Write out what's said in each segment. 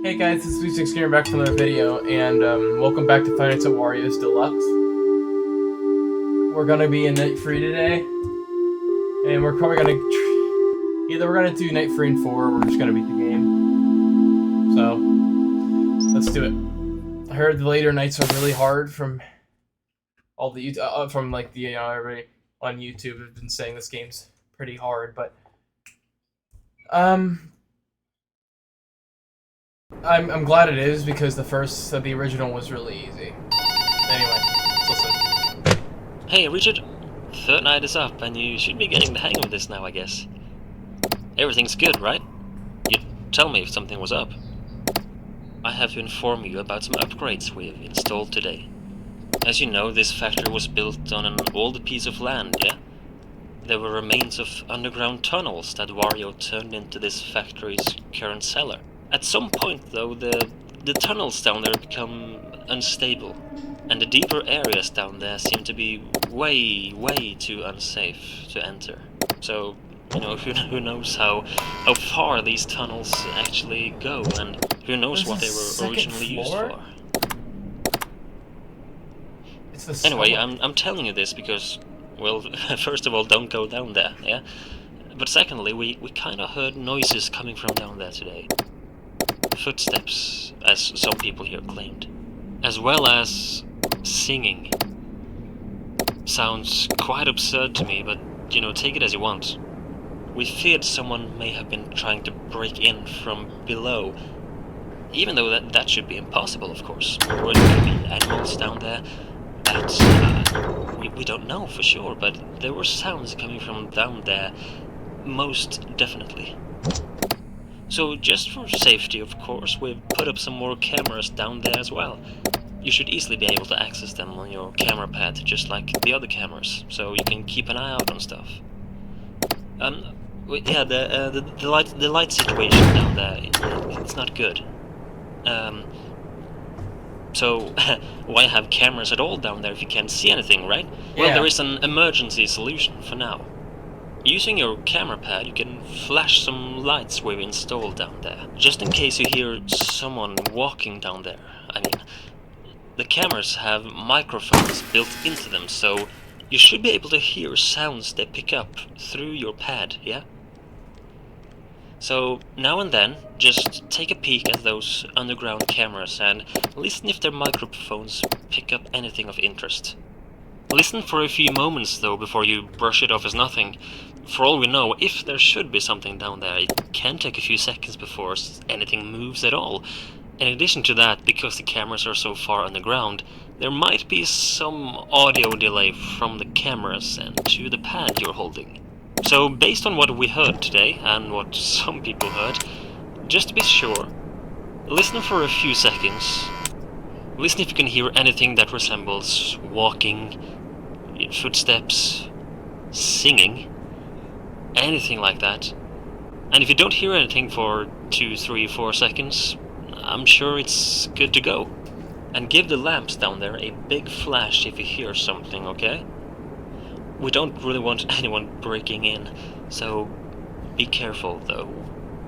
Hey guys, this is Six here back from another video, and welcome back to Five Nights at Wario's Deluxe. We're gonna be in Night 3 today, and we're probably gonna either we're gonna do Night 3 and 4, or we're just gonna beat the game. So let's do it. I heard the later nights are really hard from all the from like the everybody on YouTube have been saying this game's pretty hard, but I'm glad it is because the original was really easy. Anyway, let's listen. Hey Richard, third night is up and you should be getting the hang of this now, I guess. Everything's good, right? You'd tell me if something was up. I have to inform you about some upgrades we've installed today. As you know, this factory was built on an old piece of land, yeah? There were remains of underground tunnels that Wario turned into this factory's current cellar. At some point, though, the tunnels down there become unstable, and the deeper areas down there seem to be way too unsafe to enter. So, you know, who knows how far these tunnels actually go, and who knows what they were originally used for. Anyway, I'm telling you this because, well, first of all, don't go down there, yeah? But secondly, we kinda heard noises coming from down there today. Footsteps, as some people here claimed, as well as singing. Sounds quite absurd to me, but, you know, take it as you want. We feared someone may have been trying to break in from below, even though that should be impossible, of course. Or it could be animals down there that we don't know for sure, but there were sounds coming from down there, most definitely. So just for safety, of course, we've put up some more cameras down there as well. You should easily be able to access them on your camera pad, just like the other cameras, so you can keep an eye out on stuff. Yeah, the light situation down there, it's not good. So why have cameras at all down there if you can't see anything, right? Yeah. Well, there is an emergency solution for now. Using your camera pad, you can flash some lights we've installed down there, just in case you hear someone walking down there. I mean, the cameras have microphones built into them, so you should be able to hear sounds they pick up through your pad, yeah? So, now and then, just take a peek at those underground cameras and listen if their microphones pick up anything of interest. Listen for a few moments, though, before you brush it off as nothing. For all we know, if there should be something down there, it can take a few seconds before anything moves at all. In addition to that, because the cameras are so far underground, there might be some audio delay from the cameras and to the pad you're holding. So, based on what we heard today, and what some people heard, just to be sure, listen for a few seconds. Listen if you can hear anything that resembles walking, footsteps, singing, anything like that. And if you don't hear anything for 2, 3, 4 seconds, I'm sure it's good to go. And give the lamps down there a big flash if you hear something, okay? We don't really want anyone breaking in, so be careful though.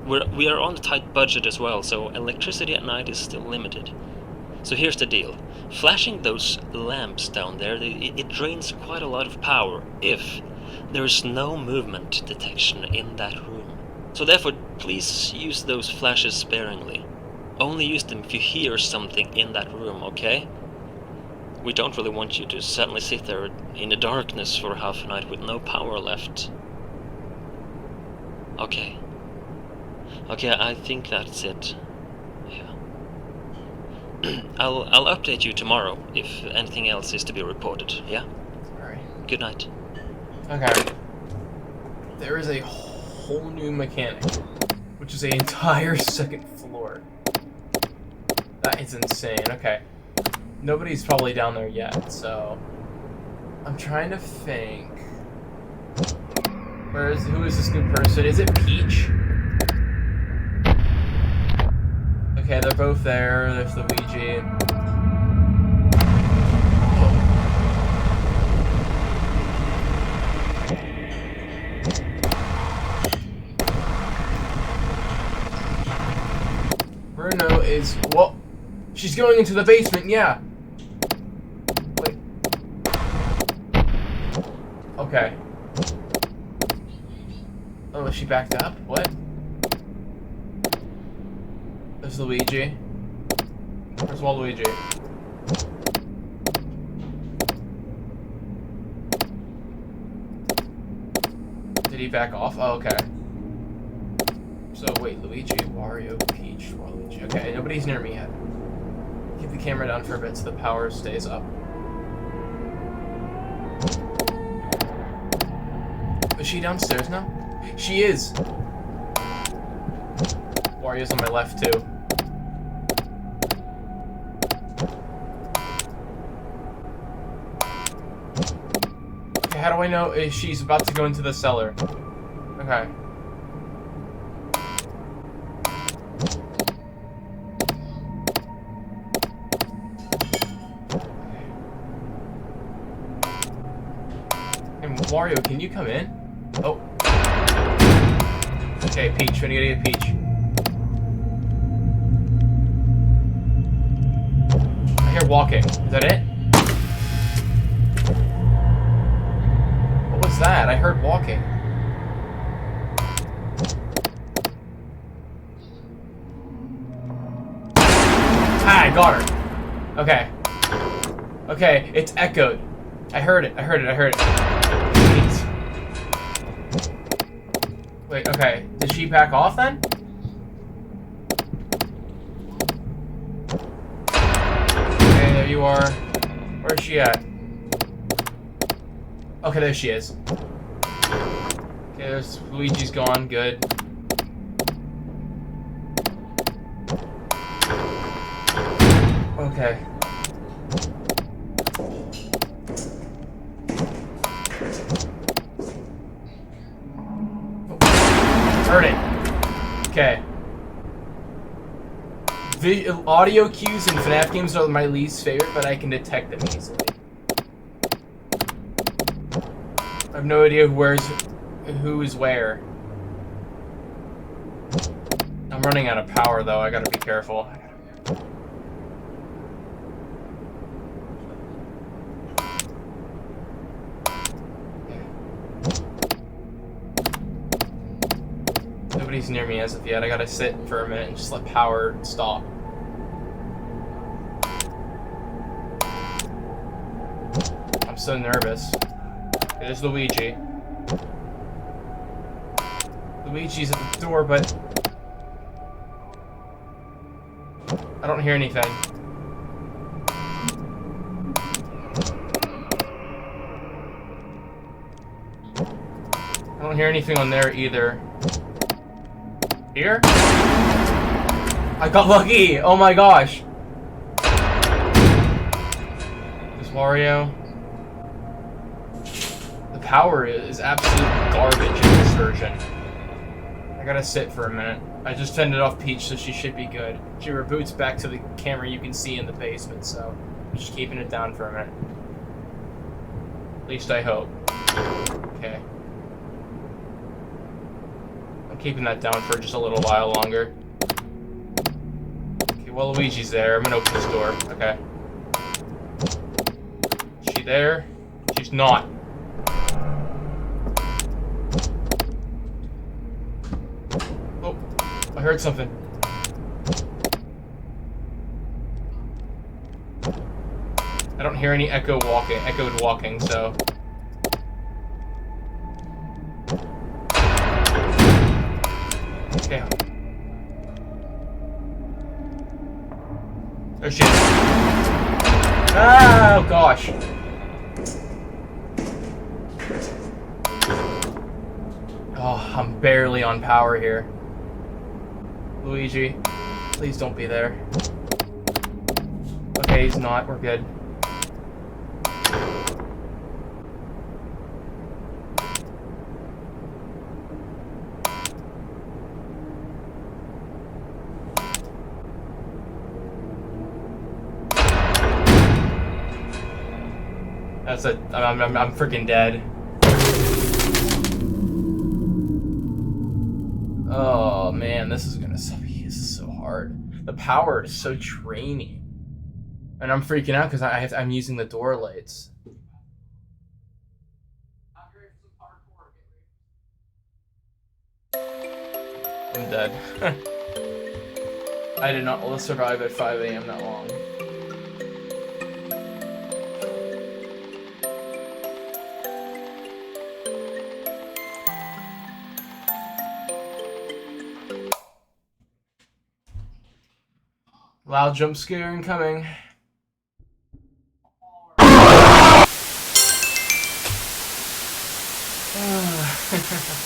We are on a tight budget as well, so electricity at night is still limited. So here's the deal. Flashing those lamps down there, it drains quite a lot of power if there is no movement detection in that room. So therefore, please use those flashes sparingly. Only use them if you hear something in that room, okay? We don't really want you to suddenly sit there in the darkness for half a night with no power left. Okay. Okay, I think that's it. Yeah. I'll update you tomorrow if anything else is to be reported, yeah? Alright. Good night. Okay. There is a whole new mechanic, which is an entire second floor. That is insane. Okay. Nobody's probably down there yet, so I'm trying to think. Who is this new person? Is it Peach? Okay, they're both there. There's Luigi. Bruno is... Whoa. She's going into the basement, yeah. Wait. Okay. Oh, is she backed up? What? There's Luigi. Where's Waluigi? Did he back off? Oh, okay. So, wait, Luigi, Wario, Peach, Waluigi. Okay, nobody's near me yet. Keep the camera down for a bit so the power stays up. Is she downstairs now? She is! Wario's on my left, too. Okay, how do I know if she's about to go into the cellar? Okay. And Wario, can you come in? Oh. Okay, Peach. When are you gonna get Peach? I hear walking. Is that it? What was that? I heard walking. Ah, I got her. Okay. Okay, it's echoed. I heard it. I heard it. I heard it. Jeez. Wait, okay. Did she back off then? Okay, there you are. Where's she at? Okay, there she is. Okay, there's Luigi's gone. Good. Okay. Heard it. Okay. The audio cues in FNAF games are my least favorite, but I can detect them easily. I have no idea who is where. I'm running out of power though, I gotta be careful. Nobody's near me as of yet. I gotta sit for a minute and just let power stop. I'm so nervous. There's Luigi. Luigi's at the door, but I don't hear anything. I don't hear anything on there either. Here? I got lucky! Oh my gosh! This Wario. The power is absolute garbage in this version. I gotta sit for a minute. I just fended off Peach, so she should be good. She reboots back to the camera you can see in the basement, so I'm just keeping it down for a minute. At least I hope. Okay. Keeping that down for just a little while longer. Okay, well, Luigi's there. I'm gonna open this door. Okay. Is she there? She's not. Oh, I heard something. I don't hear any echoed walking, so. Okay. There she is. Oh gosh. Oh, I'm barely on power here. Luigi, please don't be there. Okay, he's not. We're good. That's it. I'm freaking dead. Oh man, this is gonna suck. This is so hard. The power is so draining. And I'm freaking out because I'm using the door lights. I'm dead. I did not survive at 5 a.m. that long. Loud jump scare incoming.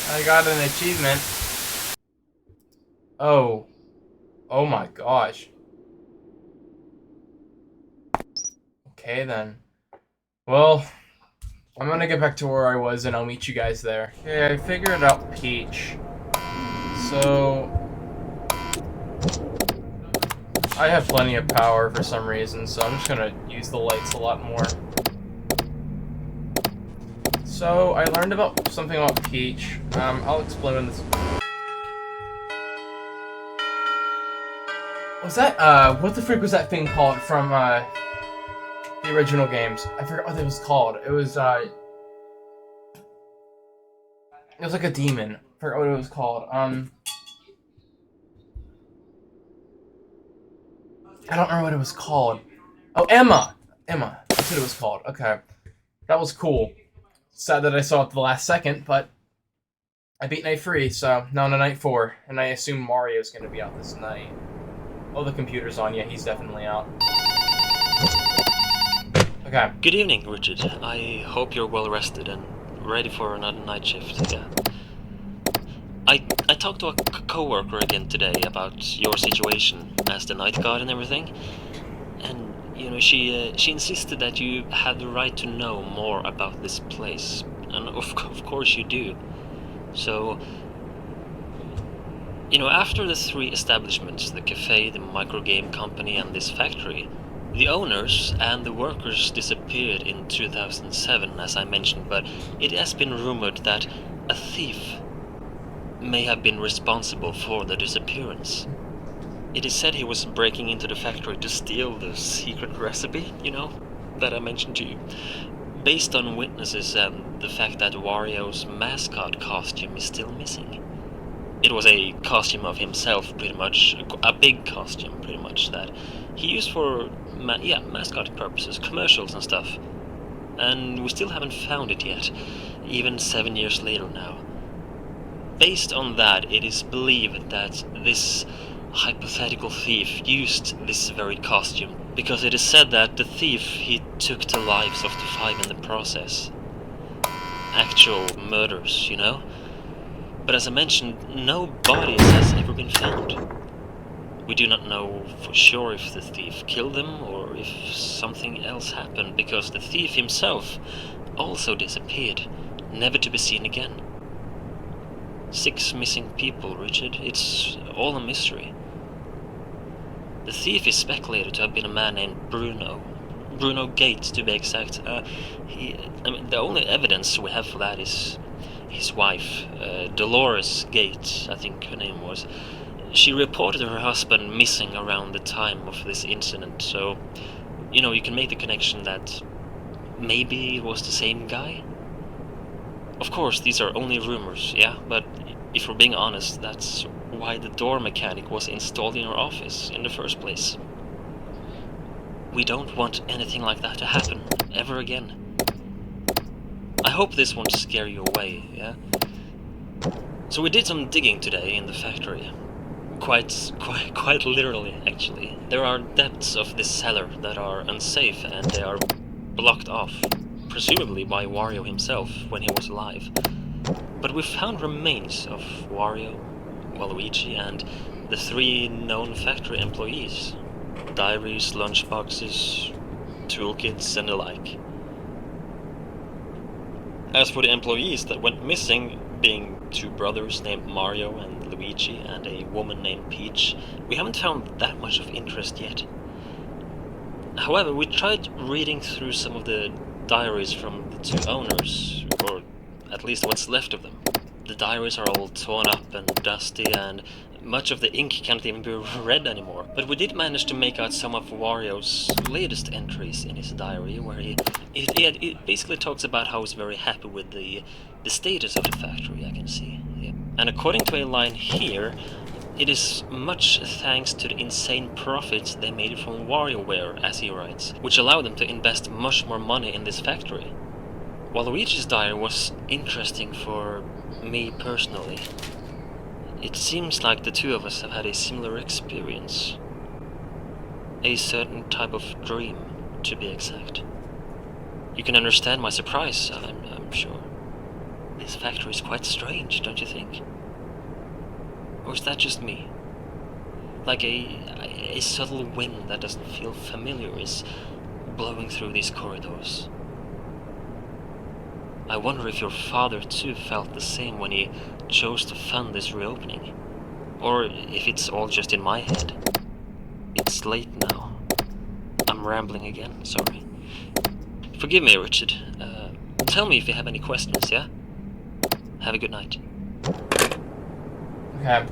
I got an achievement. Oh. Oh my gosh. Okay then. Well, I'm gonna get back to where I was and I'll meet you guys there. Okay, I figured out Peach. So I have plenty of power for some reason, so I'm just gonna use the lights a lot more. So I learned about something about Peach. I'll explain this. Was that what the frick was that thing called from the original games? I forgot what it was called. It was like a demon. I forgot what it was called. I don't remember what it was called. Oh, Emma! Emma. That's what it was called. Okay. That was cool. Sad that I saw it the last second, but I beat night 3, so now on to night 4. And I assume Mario's gonna be out this night. Oh, the computer's on. Yeah, he's definitely out. Okay. Good evening, Richard. I hope you're well rested and ready for another night shift. Yeah. I talked to a co-worker again today about your situation as the night guard and everything, and you know she insisted that you had the right to know more about this place, and of course you do. So, you know, after the 3 establishments, the cafe, the microgame company, and this factory, the owners and the workers disappeared in 2007, as I mentioned, but it has been rumored that a thief may have been responsible for the disappearance. It is said he was breaking into the factory to steal the secret recipe, you know, that I mentioned to you. Based on witnesses and the fact that Wario's mascot costume is still missing. It was a costume of himself, pretty much, a big costume, pretty much, that he used for, mascot purposes, commercials and stuff. And we still haven't found it yet, even 7 years later now. Based on that, it is believed that this hypothetical thief used this very costume, because it is said that the thief, he took the lives of the 5 in the process. Actual murders, you know? But as I mentioned, no bodies has ever been found. We do not know for sure if the thief killed them or if something else happened, because the thief himself also disappeared, never to be seen again. 6 missing people, Richard. It's all a mystery. The thief is speculated to have been a man named Bruno Gates, to be exact. The only evidence we have for that is his wife, Dolores Gates, I think her name was. She reported her husband missing around the time of this incident, so, you know, you can make the connection that maybe it was the same guy? Of course, these are only rumors, yeah, but if we're being honest, that's why the door mechanic was installed in our office in the first place. We don't want anything like that to happen, ever again. I hope this won't scare you away, yeah? So we did some digging today in the factory. Quite literally, actually. There are depths of this cellar that are unsafe and they are blocked off, presumably by Wario himself when he was alive. But we found remains of Wario, Waluigi, and the 3 known factory employees. Diaries, lunchboxes, toolkits, and the like. As for the employees that went missing, being 2 brothers named Mario and Luigi, and a woman named Peach, we haven't found that much of interest yet. However, we tried reading through some of the diaries from the 2 owners, or at least what's left of them. The diaries are all torn up and dusty, and much of the ink can't even be read anymore. But we did manage to make out some of Wario's latest entries in his diary, where he basically talks about how he's very happy with the status of the factory, I can see. Yeah. And according to a line here, it is much thanks to the insane profits they made from WarioWare, as he writes, which allowed them to invest much more money in this factory. Waluigi's diary was interesting for me personally. It seems like the two of us have had a similar experience. A certain type of dream, to be exact. You can understand my surprise, I'm sure. This factory is quite strange, don't you think? Or is that just me? Like a subtle wind that doesn't feel familiar is blowing through these corridors. I wonder if your father too felt the same when he chose to fund this reopening. Or if it's all just in my head. It's late now. I'm rambling again, sorry. Forgive me, Richard. Tell me if you have any questions, yeah? Have a good night. Okay.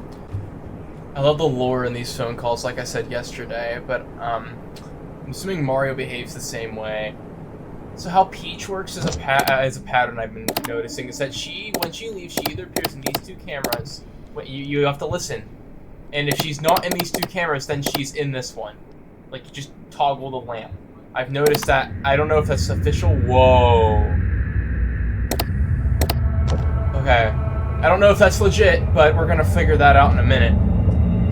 I love the lore in these phone calls, like I said yesterday, but I'm assuming Mario behaves the same way. So how Peach works as a pattern I've been noticing is that when she leaves, she either appears in these two cameras. Wait, you have to listen. And if she's not in these two cameras, then she's in this one. Like, you just toggle the lamp. I've noticed that. I don't know if that's official. Whoa. Okay. I don't know if that's legit, but we're gonna figure that out in a minute.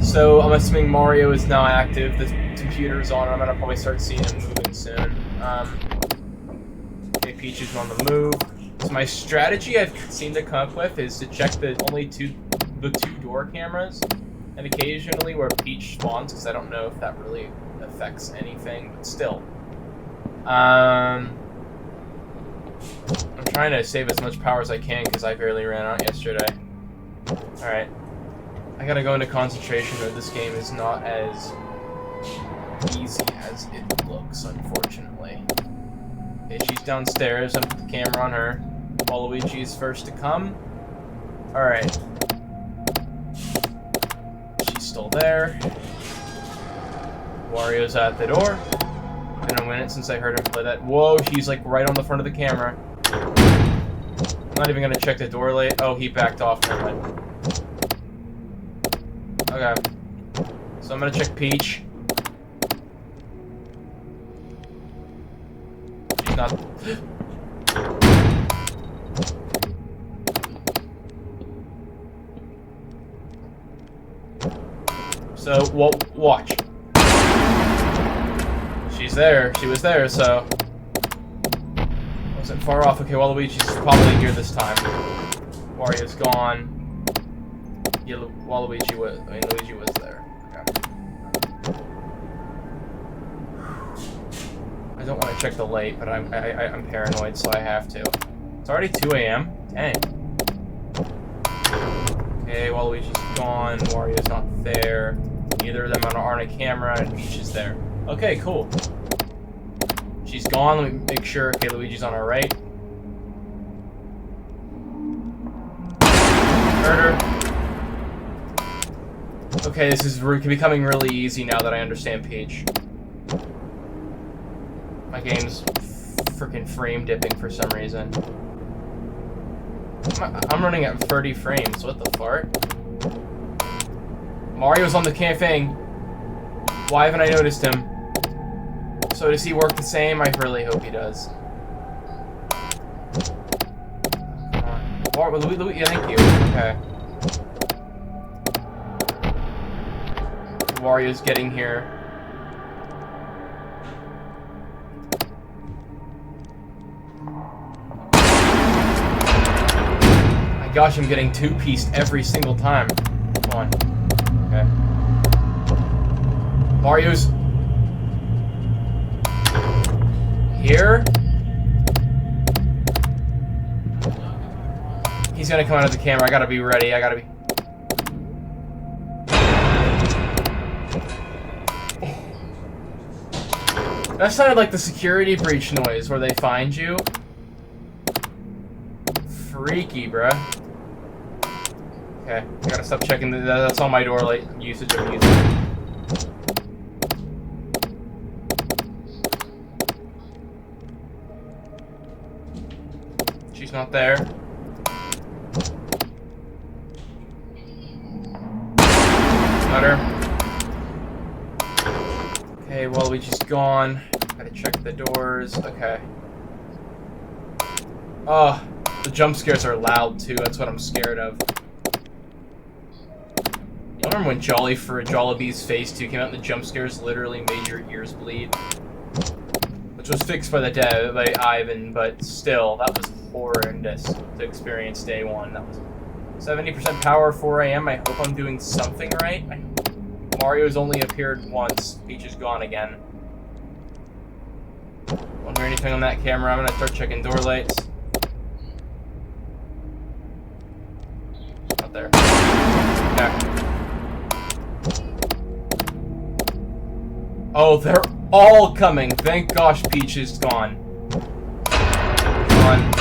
So I'm assuming Mario is now active. The computer's on. I'm gonna probably start seeing him moving soon. Okay, Peach is on the move. So my strategy I've seemed to come up with is to check the two door cameras, and occasionally where Peach spawns, because I don't know if that really affects anything, but still. I'm trying to save as much power as I can because I barely ran out yesterday. Alright. I gotta go into concentration mode. This game is not as easy as it looks, unfortunately. Okay, she's downstairs. I'm putting the camera on her. Waluigi is first to come. Alright. She's still there. Wario's at the door. Been a minute since I heard him play that. Whoa, she's like right on the front of the camera. I'm not even gonna check the door late. Oh, he backed off. Never mind. Okay. So I'm gonna check Peach. She's not. So, well, watch. She's there. She was there, so wasn't far off. Okay, Waluigi's probably here this time. Wario's gone. Yeah, Luigi was there. Okay. I don't want to check the light, but I'm paranoid, so I have to. It's already 2 a.m. Dang. Okay, Waluigi's gone. Wario's not there. Neither of them are on a camera, and Peach is there. Okay, cool. She's gone. Let me make sure. Okay, Luigi's on our right. Murder. Okay, this is becoming really easy now that I understand Peach. My game's freaking frame dipping for some reason. I'm running at 30 frames. What the fart? Mario's on the thing. Why haven't I noticed him? So does he work the same? I really hope he does. Come on. Yeah, thank you. Okay. Wario's getting here. My gosh, I'm getting two-pieced every single time. Come on. Okay. Mario's here. He's gonna come out of the camera. I gotta be ready. I gotta be. That sounded like the security breach noise where they find you. Freaky, bruh. Okay, I gotta stop checking. That's all my door light usage I'm using. She's not there. Got her. Okay, Waluigi's gone. Gotta check the doors. Okay. Oh, the jump scares are loud too. That's what I'm scared of. You remember when Jolly for Jollibee's Phase 2 came out and the jump scares literally made your ears bleed? Which was fixed by the dev, by Ivan, but still, that was horrendous to experience day one. That was 70% power, 4 AM. I hope I'm doing something right. Mario's only appeared once. Peach is gone again. Don't hear anything on that camera. I'm gonna start checking door lights. Not there. Okay. Oh, they're all coming. Thank gosh Peach is gone. Come on.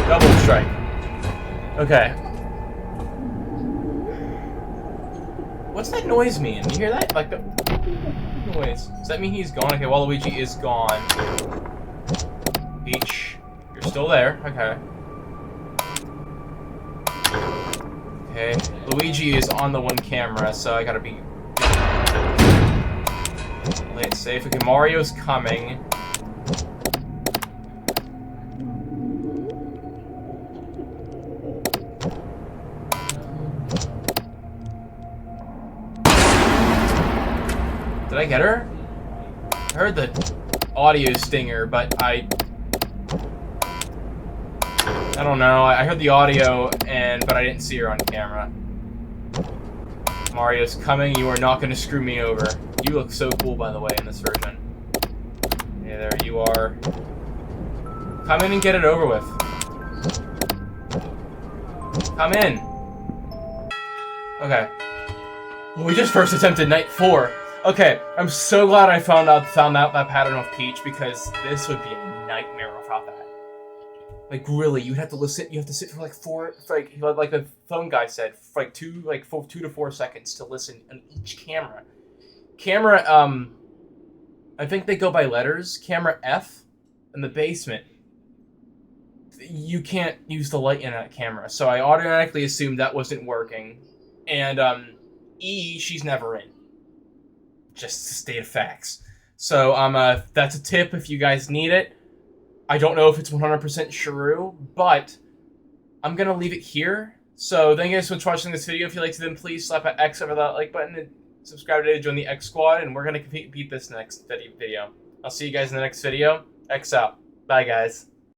Double strike. Okay. What's that noise mean? You hear that? Like the noise. Does that mean he's gone? Okay, Waluigi is gone. Peach, you're still there. Okay. Okay. Luigi is on the one camera, so I gotta be... play it safe. Okay, Mario's coming. Did I get her? I heard the audio stinger, but I don't know. I heard the audio, but I didn't see her on camera. Mario's coming. You are not going to screw me over. You look so cool, by the way, in this version. Yeah, there you are. Come in and get it over with. Come in. Okay. Well, we just first attempted night 4. Okay, I'm so glad I found out that pattern with Peach, because this would be a nightmare without that. Like really, you'd have to listen. You have to sit for like the phone guy said, for like 2 to 4 seconds to listen on each camera. Camera, I think they go by letters. Camera F in the basement. You can't use the light in that camera, so I automatically assumed that wasn't working. And E, she's never in. Just to state of facts. So that's a tip if you guys need it. I don't know if it's 100% true, but I'm gonna leave it here. So thank you guys so much for watching this video. If you liked it, then please slap an X over that like button and subscribe today to join the X Squad, and we're gonna beat this next video. I'll see you guys in the next video. X out. Bye, guys.